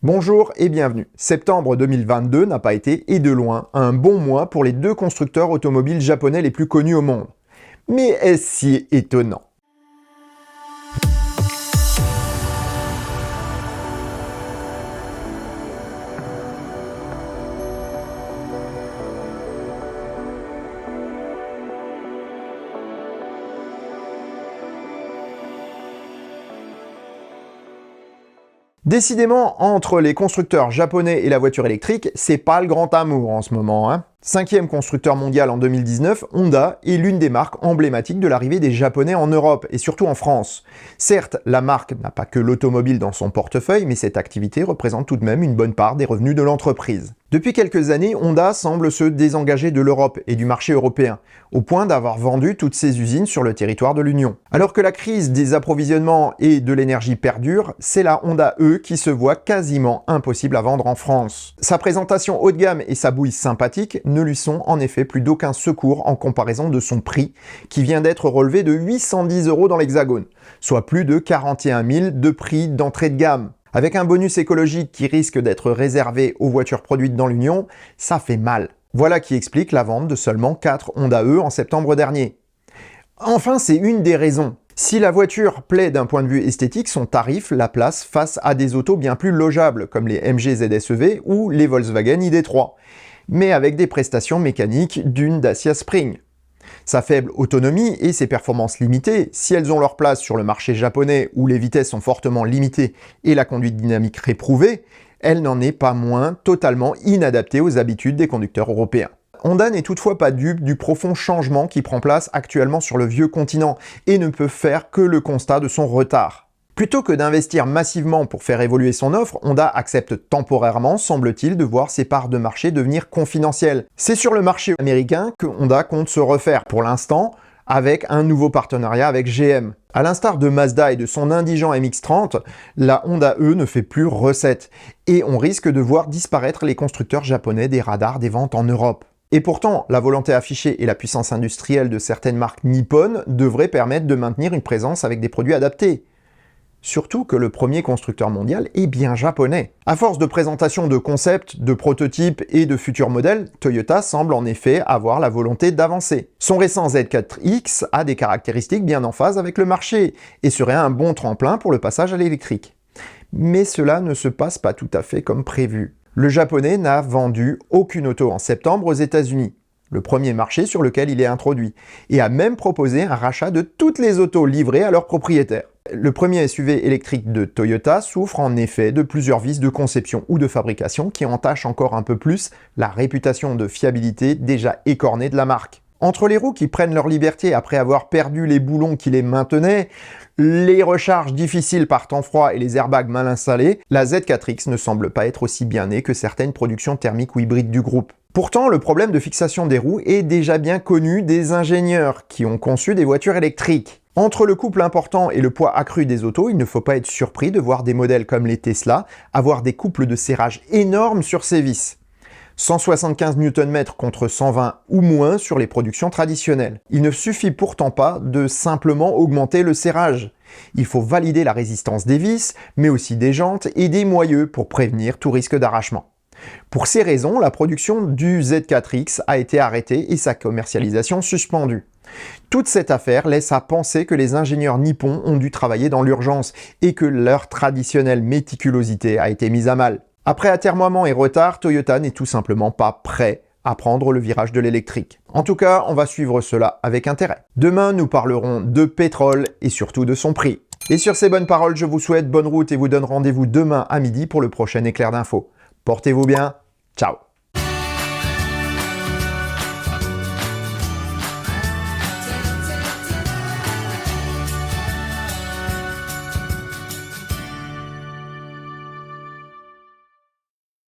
Bonjour et bienvenue. Septembre 2022 n'a pas été, et de loin, un bon mois pour les deux constructeurs automobiles japonais les plus connus au monde. Mais est-ce si étonnant? Décidément, entre les constructeurs japonais et la voiture électrique, c'est pas le grand amour en ce moment, hein. Cinquième constructeur mondial en 2019, Honda est l'une des marques emblématiques de l'arrivée des Japonais en Europe et surtout en France. Certes, la marque n'a pas que l'automobile dans son portefeuille, mais cette activité représente tout de même une bonne part des revenus de l'entreprise. Depuis quelques années, Honda semble se désengager de l'Europe et du marché européen, au point d'avoir vendu toutes ses usines sur le territoire de l'Union. Alors que la crise des approvisionnements et de l'énergie perdure, c'est la Honda E qui se voit quasiment impossible à vendre en France. Sa présentation haut de gamme et sa bouille sympathique ne lui sont en effet plus d'aucun secours en comparaison de son prix, qui vient d'être relevé de 810 € dans l'Hexagone, soit plus de 41 000 de prix d'entrée de gamme. Avec un bonus écologique qui risque d'être réservé aux voitures produites dans l'Union, ça fait mal. Voilà qui explique la vente de seulement 4 Honda E en septembre dernier. Enfin, c'est une des raisons. Si la voiture plaît d'un point de vue esthétique, son tarif la place face à des autos bien plus logeables, comme les MG ZSEV ou les Volkswagen ID.3, mais avec des prestations mécaniques d'une Dacia Spring. Sa faible autonomie et ses performances limitées, si elles ont leur place sur le marché japonais où les vitesses sont fortement limitées et la conduite dynamique réprouvée, elle n'en est pas moins totalement inadaptée aux habitudes des conducteurs européens. Honda n'est toutefois pas dupe du profond changement qui prend place actuellement sur le vieux continent et ne peut faire que le constat de son retard. Plutôt que d'investir massivement pour faire évoluer son offre, Honda accepte temporairement, semble-t-il, de voir ses parts de marché devenir confidentielles. C'est sur le marché américain que Honda compte se refaire, pour l'instant, avec un nouveau partenariat avec GM. À l'instar de Mazda et de son indigent MX-30, la Honda E ne fait plus recette, et on risque de voir disparaître les constructeurs japonais des radars des ventes en Europe. Et pourtant, la volonté affichée et la puissance industrielle de certaines marques nippones devraient permettre de maintenir une présence avec des produits adaptés. Surtout que le premier constructeur mondial est bien japonais. À force de présentation de concepts, de prototypes et de futurs modèles, Toyota semble en effet avoir la volonté d'avancer. Son récent Z4X a des caractéristiques bien en phase avec le marché et serait un bon tremplin pour le passage à l'électrique. Mais cela ne se passe pas tout à fait comme prévu. Le japonais n'a vendu aucune auto en septembre aux États-Unis, le premier marché sur lequel il est introduit, et a même proposé un rachat de toutes les autos livrées à leurs propriétaires. Le premier SUV électrique de Toyota souffre en effet de plusieurs vices de conception ou de fabrication qui entachent encore un peu plus la réputation de fiabilité déjà écornée de la marque. Entre les roues qui prennent leur liberté après avoir perdu les boulons qui les maintenaient, les recharges difficiles par temps froid et les airbags mal installés, la Z4X ne semble pas être aussi bien née que certaines productions thermiques ou hybrides du groupe. Pourtant, le problème de fixation des roues est déjà bien connu des ingénieurs qui ont conçu des voitures électriques. Entre le couple important et le poids accru des autos, il ne faut pas être surpris de voir des modèles comme les Tesla avoir des couples de serrage énormes sur ces vis. 175 Nm contre 120 ou moins sur les productions traditionnelles. Il ne suffit pourtant pas de simplement augmenter le serrage. Il faut valider la résistance des vis, mais aussi des jantes et des moyeux pour prévenir tout risque d'arrachement. Pour ces raisons, la production du Z4X a été arrêtée et sa commercialisation suspendue. Toute cette affaire laisse à penser que les ingénieurs nippons ont dû travailler dans l'urgence et que leur traditionnelle méticulosité a été mise à mal. Après atermoiements et retards, Toyota n'est tout simplement pas prêt à prendre le virage de l'électrique. En tout cas, on va suivre cela avec intérêt. Demain, nous parlerons de pétrole et surtout de son prix. Et sur ces bonnes paroles, je vous souhaite bonne route et vous donne rendez-vous demain à midi pour le prochain éclair d'infos. Portez-vous bien, ciao!